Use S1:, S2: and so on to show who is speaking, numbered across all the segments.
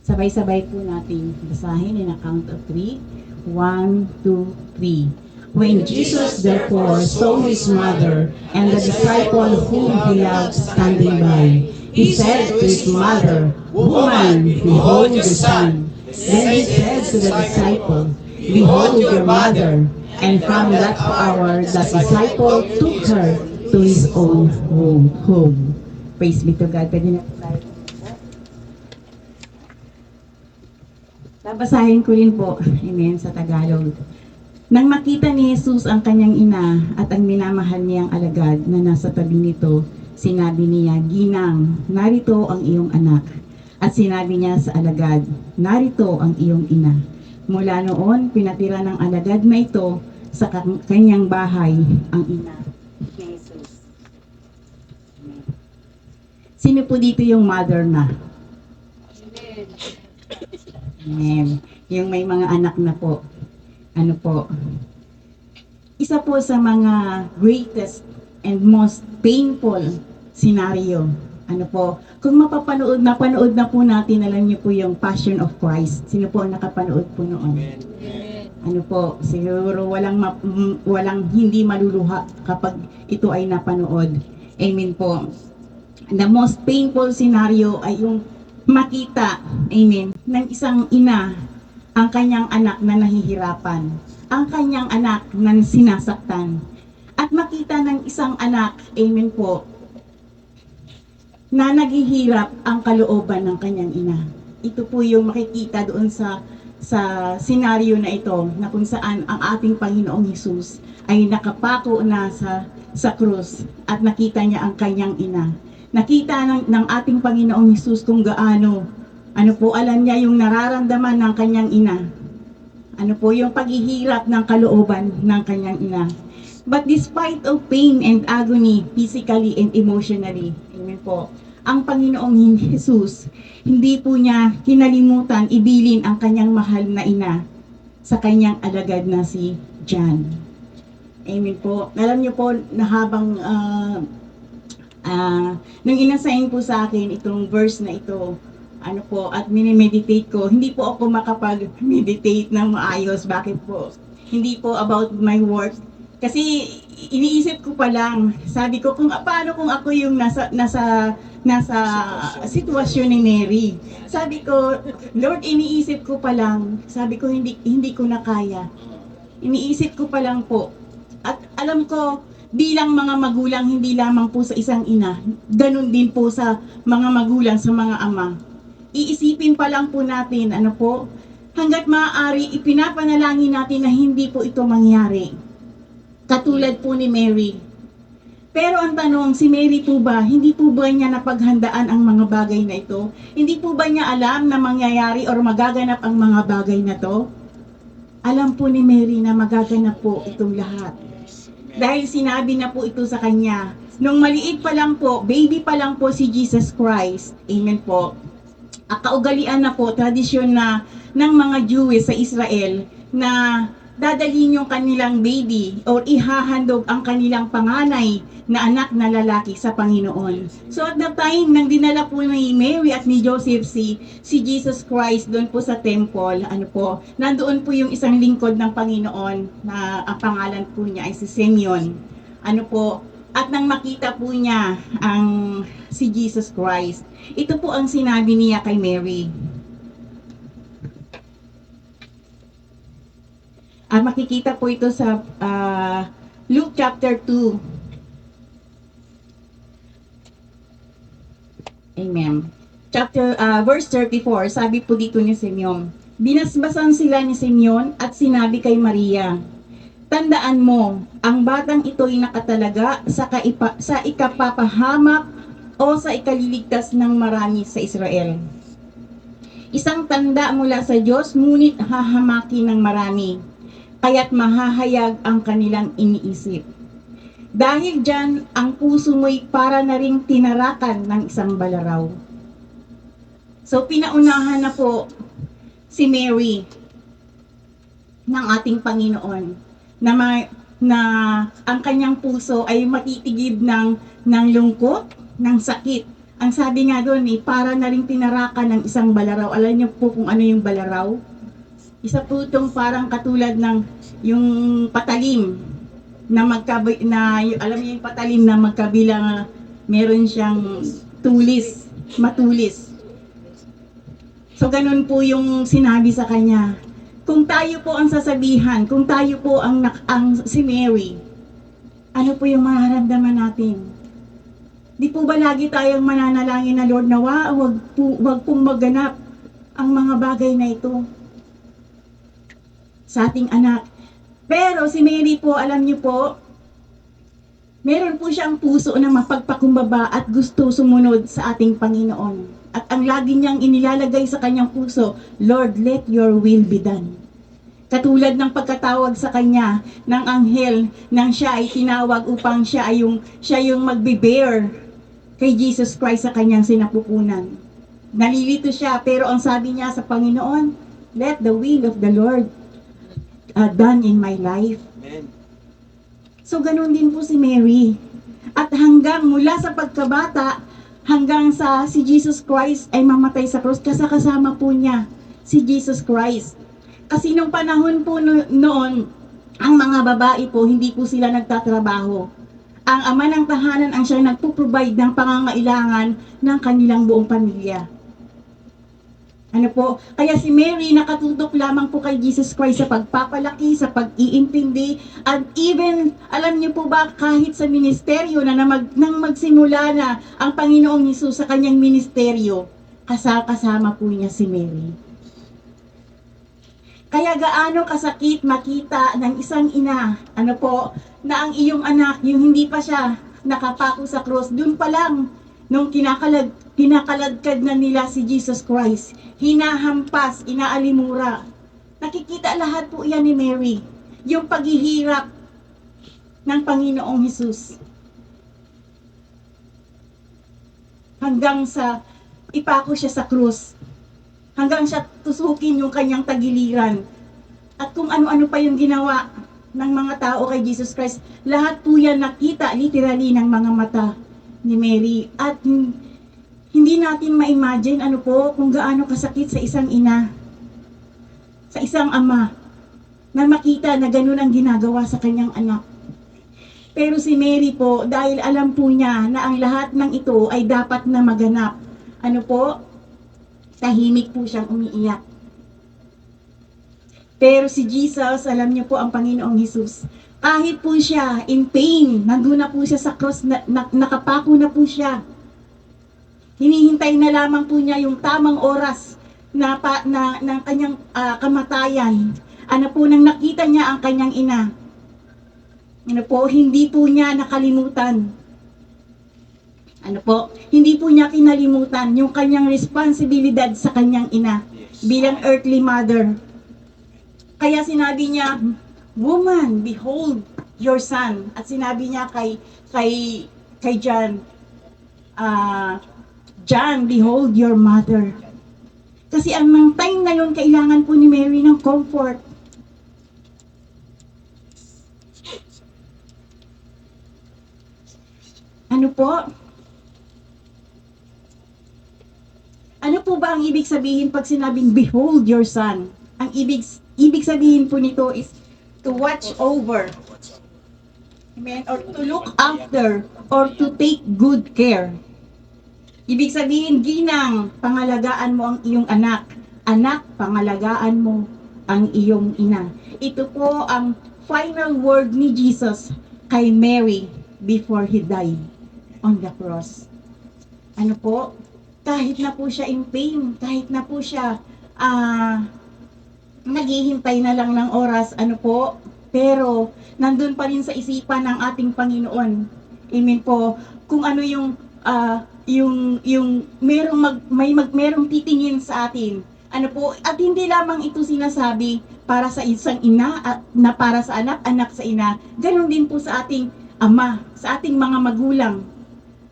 S1: Sabay-sabay po natin basahin in a count of three. 1, 2, 3. When Jesus therefore saw his mother and the disciple whom he loved standing by, he said to his mother, Woman, behold your son. Then he said to the disciple, Behold your mother. And from that hour, the disciple took her to his own home. Praise be to God. Pwede na po tayo. Babasahin ko rin po, amen, sa Tagalog. Nang makita ni Jesus ang kanyang ina at ang minamahal niyang alagad na nasa tabi nito, sinabi niya, Ginang, narito ang iyong anak. At sinabi niya sa alagad, narito ang iyong ina. Mula noon, pinatira ng alagad na ito sa kanyang bahay ang ina ni Jesus. Sino po dito yung mother na? Amen. Yung may mga anak na po. Ano po? Isa po sa mga greatest and most painful scenario. Ano po? Kung napanood na po natin, alam niyo po yung Passion of Christ. Sino po ang nakapanood po noon? Amen. Ano po? Siguro walang hindi maluluha kapag ito ay napanood. Amen po. The most painful scenario ay yung makita, amen, ng isang ina ang kanyang anak na nahihirapan, ang kanyang anak na sinasaktan, at makita ng isang anak, amen po, na naghihirap ang kalooban ng kanyang ina. Ito po yung makikita doon sa senaryo na ito, na kung saan ang ating Panginoong Hesus ay nakapako na sa krus at nakita niya ang kanyang ina. Nakita ng ating Panginoong Hesus kung gaano, alam niya yung nararamdaman ng kanyang ina. Yung paghihirap ng kalooban ng kanyang ina. But despite of pain and agony, physically and emotionally, amen po, ang Panginoong Hesus, hindi po niya kinalimutan ibilin ang kanyang mahal na ina sa kanyang alagad na si John. Amen po. Alam niyo po na habang nung inasign po sa akin itong verse na ito, at minimeditate ko, hindi po ako makapag-meditate ng maayos. Bakit po? Hindi po about my work. Kasi iniisip ko pa lang, sabi ko, paano kung ako yung nasa sitwasyon ni Mary. Sabi ko, Lord, iniisip ko pa lang, sabi ko, hindi ko na kaya. Iniisip ko pa lang po. At alam ko, bilang mga magulang, hindi lamang po sa isang ina, ganun din po sa mga magulang, sa mga ama. Iisipin pa lang po natin, hanggat maaari, ipinapanalangin natin na hindi po ito mangyari. Katulad po ni Mary. Pero ang tanong, si Mary po ba, hindi po ba niya napaghandaan ang mga bagay na ito? Hindi po ba niya alam na mangyayari or magaganap ang mga bagay na to? Alam po ni Mary na magaganap po itong lahat. Dahil sinabi na po ito sa kanya. Nung maliit pa lang po, baby pa lang po si Jesus Christ. Amen po. Kaugalian na po, tradisyon na ng mga Jewish sa Israel na dadalhin yung kanilang baby or ihahandog ang kanilang panganay na anak na lalaki sa Panginoon. So at the time nang dinala po ni Mary at ni Joseph si Jesus Christ doon po sa temple, nandoon po yung isang lingkod ng Panginoon na ang pangalan po niya ay si Simeon. At nang makita po niya ang si Jesus Christ, ito po ang sinabi niya kay Mary. Makikita po ito sa Luke chapter 2. Amen. Verse 34, sabi po dito ni Simeon, binasbasan sila ni Simeon at sinabi kay Maria, tandaan mo, ang batang ito'y nakatalaga sa ikapapahamak o sa ikaliligtas ng marami sa Israel. Isang tanda mula sa Diyos, ngunit hahamakin ng marami, kaya't mahahayag ang kanilang iniisip. Dahil dyan, ang puso mo'y para na ring tinarakan ng isang balaraw. So, pinaunahan na po si Mary ng ating Panginoon na ang kanyang puso ay matitigib ng lungkot, ng sakit, Ang sabi nga doon para na rin tinarakan ng isang balaraw. Alam niyo po kung ano yung balaraw? Isa po itong parang katulad ng yung patalim na alam niyo yung patalim na magkabilang meron siyang matulis. So ganun po yung sinabi sa kanya. Kung tayo po ang sasabihan, kung tayo po ang si Mary, ano po yung mararamdaman natin? Di po ba lagi tayong mananalangin na Lord nawa, wag pong maganap ang mga bagay na ito sa ating anak. Pero si Mary po, alam niyo po, meron po siyang puso na mapagpakumbaba at gusto sumunod sa ating Panginoon. At ang lagi niyang inilalagay sa kanyang puso, Lord, let your will be done. Katulad ng pagkatawag sa kanya ng anghel nang siya ay tinawag upang siya yung magbe-bear kay Jesus Christ sa kanyang sinapupunan. Nalilito siya, pero ang sabi niya sa Panginoon, let the will of the Lord done in my life.
S2: Amen.
S1: So ganun din po si Mary. At hanggang mula sa pagkabata, hanggang sa si Jesus Christ ay mamatay sa krus, kasama po niya si Jesus Christ. Kasi nung panahon po noon, ang mga babae po, hindi po sila nagtatrabaho. Ang ama ng tahanan ang siyang nagpo-provide ng pangangailangan ng kanilang buong pamilya. Ano po? Kaya si Mary nakatutok lamang po kay Jesus Christ sa pagpapalaki, sa pag-iintindi, at even, alam niyo po ba, kahit sa ministeryo nang magsimula na ang Panginoong Hesus sa kanyang ministeryo, kasama po niya si Mary. Kaya gaano kasakit makita ng isang ina, ano po, na ang iyong anak, yung hindi pa siya nakapako sa cross, dun pa lang, nung kinakaladkad na nila si Jesus Christ, hinahampas, inaalimura. Nakikita lahat po yan ni Mary, yung paghihirap ng Panginoong Hesus. Hanggang sa ipako siya sa krus, hanggang siya tusukin yung kanyang tagiliran. At kung ano-ano pa yung ginawa ng mga tao kay Jesus Christ, lahat po yan nakita literally ng mga mata ni Mary. At hindi natin ma-imagine ano po kung gaano kasakit sa isang ina, sa isang ama, na makita na ganun ang ginagawa sa kanyang anak. Pero si Mary po, dahil alam po niya na ang lahat ng ito ay dapat na maganap, ano po, tahimik po siyang umiiyak. Pero si Jesus, alam niyo po ang Panginoong Hesus, kahit po siya in pain, nandun na po siya sa cross, nakapako na po siya. Hinihintay na lamang po niya yung tamang oras ng kanyang kamatayan. Ano po, nang nakita niya ang kanyang ina, ano po, hindi po niya nakalimutan. Ano po, hindi po niya kinalimutan yung kanyang responsibilidad sa kanyang ina bilang earthly mother. Kaya sinabi niya, woman, behold your son. At sinabi niya kay John, John, behold your mother. Kasi ang ng time na yun, kailangan po ni Mary ng comfort. Ano po? Ano po ba ang ibig sabihin pag sinabing behold your son? Ang ibig sabihin po nito is to watch over. Amen? Or to look after or to take good care. Ibig sabihin, ginang, pangalagaan mo ang iyong anak. Anak, pangalagaan mo ang iyong ina. Ito po ang final word ni Jesus kay Mary before He died on the cross. Ano po? Kahit na po siya in pain, kahit na po siya naghihintay na lang ng oras, ano po, pero nandun pa rin sa isipan ng ating Panginoon. Amen po. Kung ano yung merong titingin sa atin. Ano po, at hindi lamang ito sinasabi para sa isang ina at na para sa anak, anak sa ina. Ganon din po sa ating ama, sa ating mga magulang.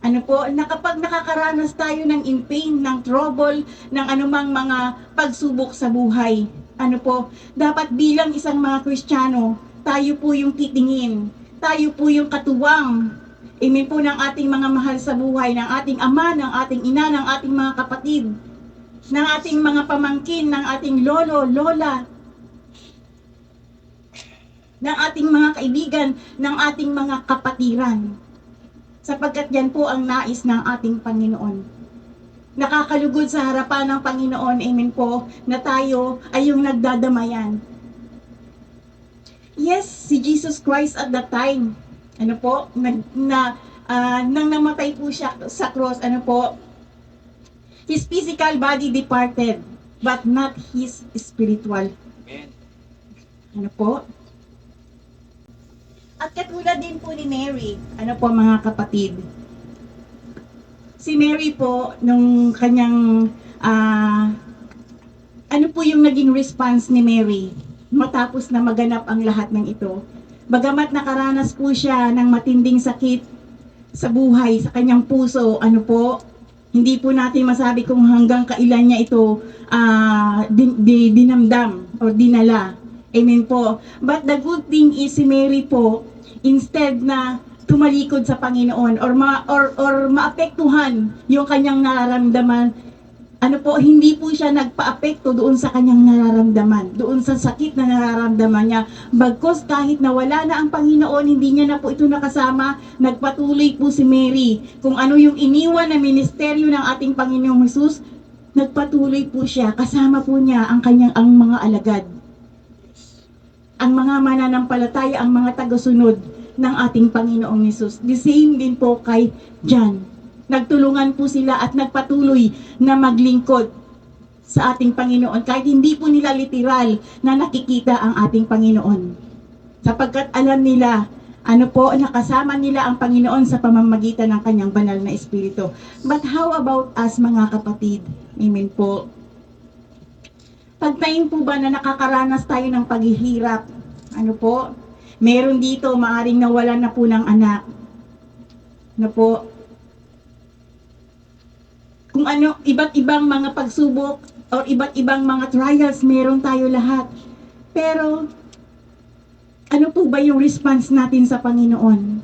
S1: Ano po, kapag nakakaranas tayo ng in pain, ng trouble, ng anumang mga pagsubok sa buhay, ano po, dapat bilang isang mga Kristiyano, tayo po yung titingin, tayo po yung katuwang, Amen po, ng ating mga mahal sa buhay, ng ating ama, ng ating ina, ng ating mga kapatid, ng ating mga pamangkin, ng ating lolo, lola, ng ating mga kaibigan, ng ating mga kapatiran. Sapagkat yan po ang nais ng ating Panginoon. Nakakalugod sa harapan ng Panginoon, amen po, na tayo ay yung nagdadamayan. Yes, si Jesus Christ at that time, nang namatay po siya sa cross, his physical body departed, but not his spiritual.
S2: Amen.
S1: At katulad din po ni Mary, mga kapatid, si Mary po, nung kanyang, yung naging response ni Mary, matapos na maganap ang lahat ng ito. Bagamat nakaranas po siya ng matinding sakit sa buhay, sa kanyang puso, hindi po natin masabi kung hanggang kailan niya ito dinamdam o dinala. Amen po. But the good thing is si Mary po, instead na tumalikod sa Panginoon or maapektuhan yung kanyang nararamdaman, hindi po siya nagpaapekto doon sa kanyang nararamdaman, doon sa sakit na nararamdaman niya. Bagkus kahit nawala na ang Panginoon, hindi niya na po ito nakasama, nagpatuloy po si Mary. Kung ano yung iniwan na ministeryo ng ating Panginoong Hesus, nagpatuloy po siya, kasama po niya ang mga alagad, ang mga mananampalataya, ang mga tagasunod ng ating Panginoong Hesus. The same din po kay John. Nagtulungan po sila at nagpatuloy na maglingkod sa ating Panginoon kahit hindi po nila literal na nakikita ang ating Panginoon. Sapagkat alam nila, nakasama nila ang Panginoon sa pamamagitan ng kanyang banal na Espiritu. But how about us, mga kapatid? Amen po. Pagtain po ba na nakakaranas tayo ng paghihirap? Meron dito, maaring nawalan na po ng anak. Kung iba't ibang mga pagsubok or iba't ibang mga trials, meron tayo lahat. Pero, ano po ba yung response natin sa Panginoon?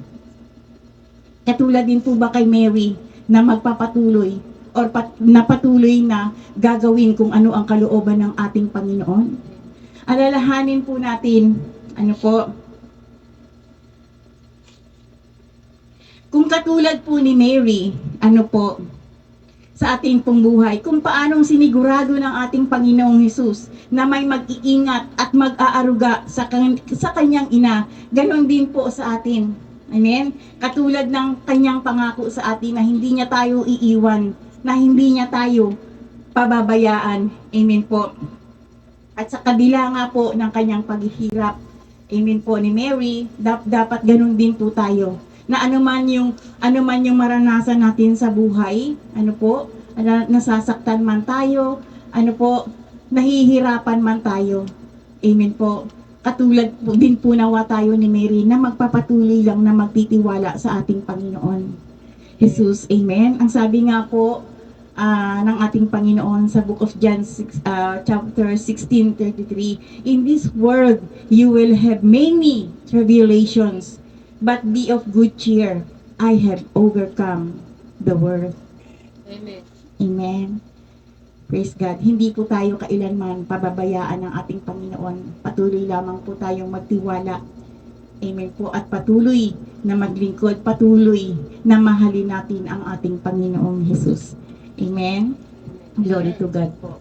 S1: Katulad din po ba kay Mary na magpapatuloy or napatuloy na gagawin kung ano ang kalooban ng ating Panginoon? Alalahanin po natin, kung katulad po ni Mary, sa ating pong buhay, kung paanong sinigurado ng ating Panginoong Hesus na may mag-iingat at mag-aaruga sa kanyang ina, ganon din po sa atin. Amen? Katulad ng kanyang pangako sa atin na hindi niya tayo iiwan, na hindi niya tayo pababayaan. Amen po. At sa kabila nga po ng kanyang paghihirap, amen po, ni Mary, dapat ganun din po tayo. Na anuman yung maranasan natin sa buhay, nasasaktan man tayo, nahihirapan man tayo. Amen po. Katulad po din po nawa tayo ni Mary na magpapatuloy lang na magtitiwala sa ating Panginoon Jesus. Amen. Ang sabi nga po ng ating Panginoon sa Book of John chapter 16:33, in this world you will have many tribulations, but be of good cheer. I have overcome the world.
S2: Amen.
S1: Amen. Praise God. Hindi po tayo kailanman pababayaan ng ating Panginoon. Patuloy lamang po tayong magtiwala. Amen po. At patuloy na maglingkod, patuloy na mahalin natin ang ating Panginoong Jesus. Amen. Glory to God po.